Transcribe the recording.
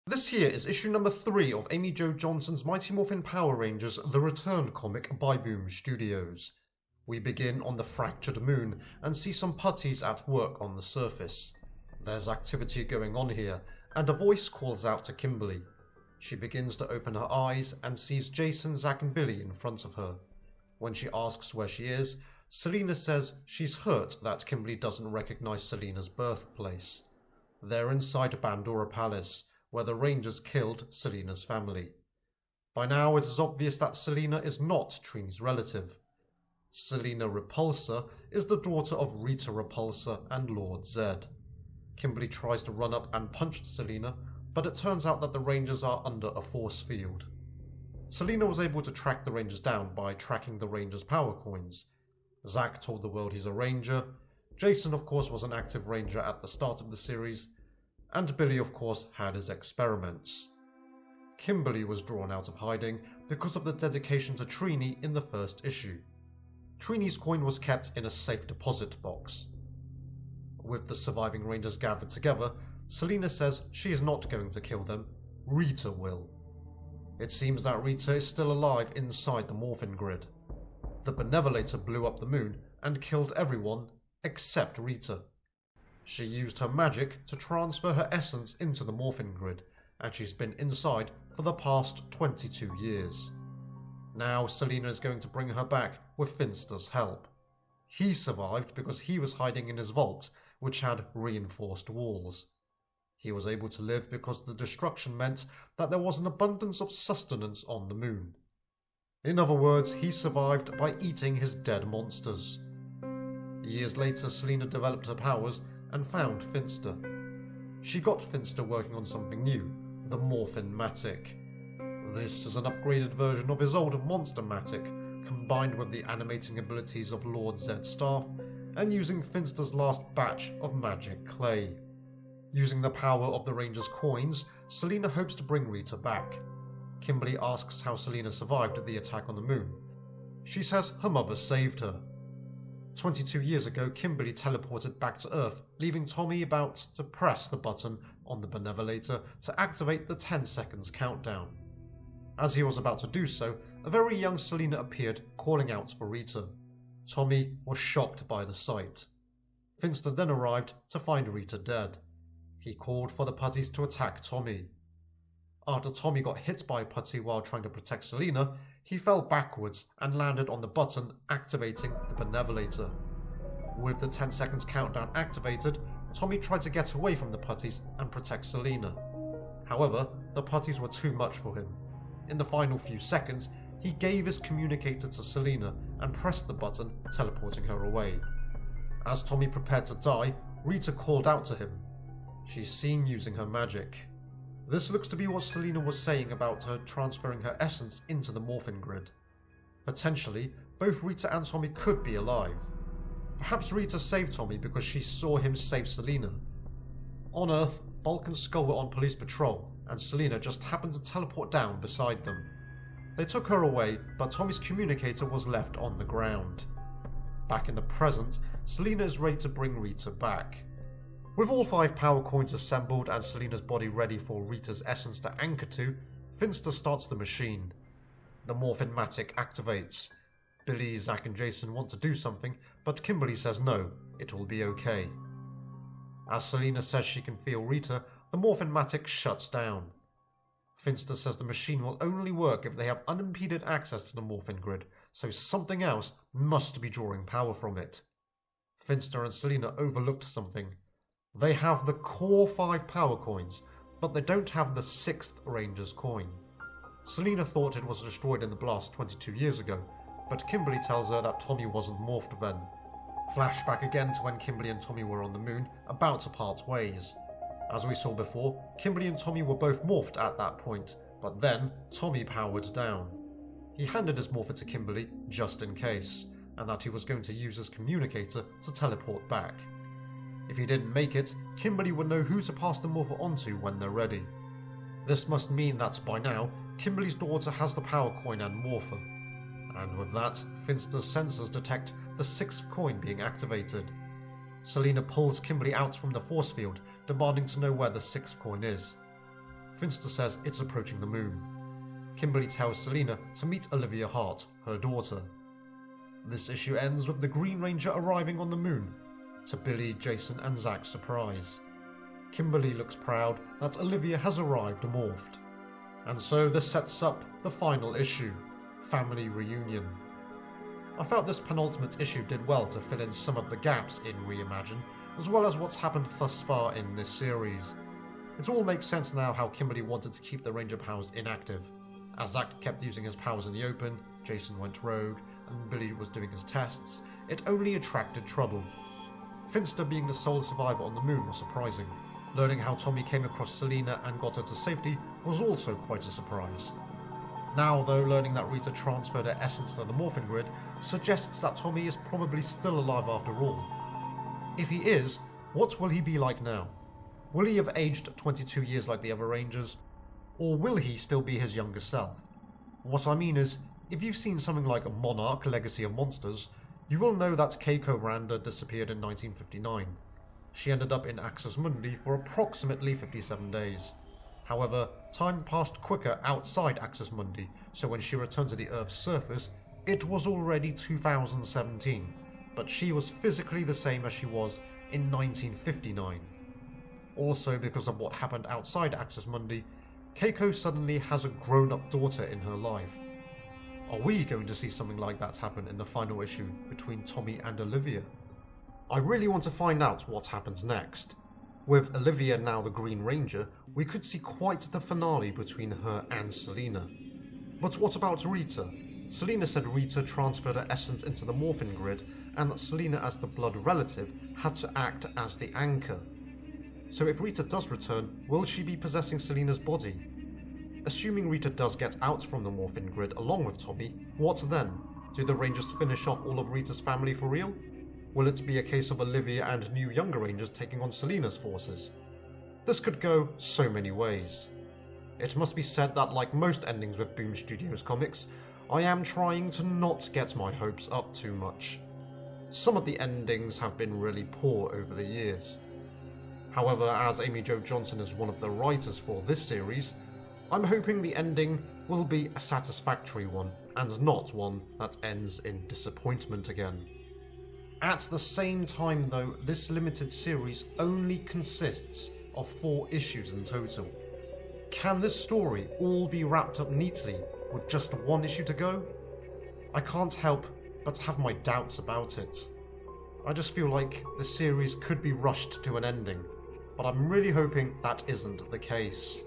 This here is issue number 3 of Amy Jo Johnson's Mighty Morphin Power Rangers The Return comic by Boom Studios. We begin on the fractured moon and see some putties at work on the surface. There's activity going on here, and a voice calls out to Kimberly. She begins to open her eyes and sees Jason, Zack and Billy in front of her. When she asks where she is, Selena says she's hurt that Kimberly doesn't recognize Selena's birthplace. They're inside Bandora Palace, where the Rangers killed Selena's family. By now it is obvious that Selena is not Trini's relative. Selena Repulsa is the daughter of Rita Repulsa and Lord Zed. Kimberly tries to run up and punch Selena, but it turns out that the Rangers are under a force field. Selena was able to track the Rangers down by tracking the Rangers' power coins. Zack told the world he's a Ranger. Jason, of course, was an active Ranger at the start of the series. And Billy, of course, had his experiments. Kimberly was drawn out of hiding because of the dedication to Trini in the first issue. Trini's coin was kept in a safe deposit box. With the surviving Rangers gathered together, Selena says she is not going to kill them, Rita will. It seems that Rita is still alive inside the Morphin grid. The Benevolator blew up the moon and killed everyone except Rita. She used her magic to transfer her essence into the Morphin grid, and she's been inside for the past 22 years. Now Selena is going to bring her back with Finster's help. He survived because he was hiding in his vault, which had reinforced walls. He was able to live because the destruction meant that there was an abundance of sustenance on the moon. In other words, he survived by eating his dead monsters. Years later, Selena developed her powers and found Finster. She got Finster working on something new, the Morphin-matic. This is an upgraded version of his old Monster-matic, combined with the animating abilities of Lord Zed's staff, and using Finster's last batch of magic clay. Using the power of the Rangers' coins, Selena hopes to bring Rita back. Kimberly asks how Selena survived the attack on the moon. She says her mother saved her. 22 years ago, Kimberly teleported back to Earth, leaving Tommy about to press the button on the Benevolator to activate the 10 seconds countdown. As he was about to do so, a very young Selena appeared, calling out for Rita. Tommy was shocked by the sight. Finster then arrived to find Rita dead. He called for the putties to attack Tommy. After Tommy got hit by a putty while trying to protect Selena, he fell backwards and landed on the button activating the Benevolator. With the 10 seconds countdown activated, Tommy tried to get away from the putties and protect Selena. However, the putties were too much for him. In the final few seconds, he gave his communicator to Selena and pressed the button, teleporting her away. As Tommy prepared to die, Rita called out to him. She's seen using her magic. This looks to be what Selena was saying about her transferring her essence into the Morphin grid. Potentially, both Rita and Tommy could be alive. Perhaps Rita saved Tommy because she saw him save Selena. On Earth, Bulk and Skull were on police patrol, and Selena just happened to teleport down beside them. They took her away, but Tommy's communicator was left on the ground. Back in the present, Selena is ready to bring Rita back. With all 5 power coins assembled and Selena's body ready for Rita's essence to anchor to, Finster starts the machine. The Morphin-matic activates. Billy, Zack and Jason want to do something, but Kimberly says no, it will be okay. As Selena says she can feel Rita, the Morphin-matic shuts down. Finster says the machine will only work if they have unimpeded access to the Morphin grid, so something else must be drawing power from it. Finster and Selena overlooked something. They have the core 5 power coins, but they don't have the 6th Ranger's coin. Selena thought it was destroyed in the blast 22 years ago, but Kimberly tells her that Tommy wasn't morphed then. Flashback again to when Kimberly and Tommy were on the moon, about to part ways. As we saw before, Kimberly and Tommy were both morphed at that point, but then Tommy powered down. He handed his morpher to Kimberly just in case, and that he was going to use his communicator to teleport back. If he didn't make it, Kimberly would know who to pass the morpher onto when they're ready. This must mean that by now, Kimberly's daughter has the power coin and morpher. And with that, Finster's sensors detect the 6th coin being activated. Selena pulls Kimberly out from the force field, demanding to know where the 6th coin is. Finster says it's approaching the moon. Kimberly tells Selena to meet Olivia Hart, her daughter. This issue ends with the Green Ranger arriving on the moon, to Billy, Jason and Zack's surprise. Kimberly looks proud that Olivia has arrived morphed. And so this sets up the final issue, Family Reunion. I felt this penultimate issue did well to fill in some of the gaps in Reimagine, as well as what's happened thus far in this series. It all makes sense now how Kimberly wanted to keep the Ranger powers inactive. As Zack kept using his powers in the open, Jason went rogue, and Billy was doing his tests, it only attracted trouble. Finster being the sole survivor on the moon was surprising. Learning how Tommy came across Selena and got her to safety was also quite a surprise. Now though, learning that Rita transferred her essence to the Morphin grid suggests that Tommy is probably still alive after all. If he is, what will he be like now? Will he have aged 22 years like the other Rangers? Or will he still be his younger self? What I mean is, if you've seen something like Monarch: Legacy of Monsters, you will know that Keiko Randa disappeared in 1959. She ended up in Axis Mundi for approximately 57 days. However, time passed quicker outside Axis Mundi, so when she returned to the Earth's surface, it was already 2017, but she was physically the same as she was in 1959. Also, because of what happened outside Axis Mundi, Keiko suddenly has a grown-up daughter in her life. Are we going to see something like that happen in the final issue between Tommy and Olivia? I really want to find out what happens next. With Olivia now the Green Ranger, we could see quite the finale between her and Selena. But what about Rita? Selena said Rita transferred her essence into the Morphin grid, and that Selena as the blood relative had to act as the anchor. So if Rita does return, will she be possessing Selena's body? Assuming Rita does get out from the Morphin grid along with Tommy, what then? Do the Rangers finish off all of Rita's family for real? Will it be a case of Olivia and new younger Rangers taking on Selena's forces? This could go so many ways. It must be said that like most endings with Boom Studios comics, I am trying to not get my hopes up too much. Some of the endings have been really poor over the years. However, as Amy Jo Johnson is one of the writers for this series, I'm hoping the ending will be a satisfactory one, and not one that ends in disappointment again. At the same time though, this limited series only consists of 4 issues in total. Can this story all be wrapped up neatly with just 1 issue to go? I can't help but have my doubts about it. I just feel like the series could be rushed to an ending, but I'm really hoping that isn't the case.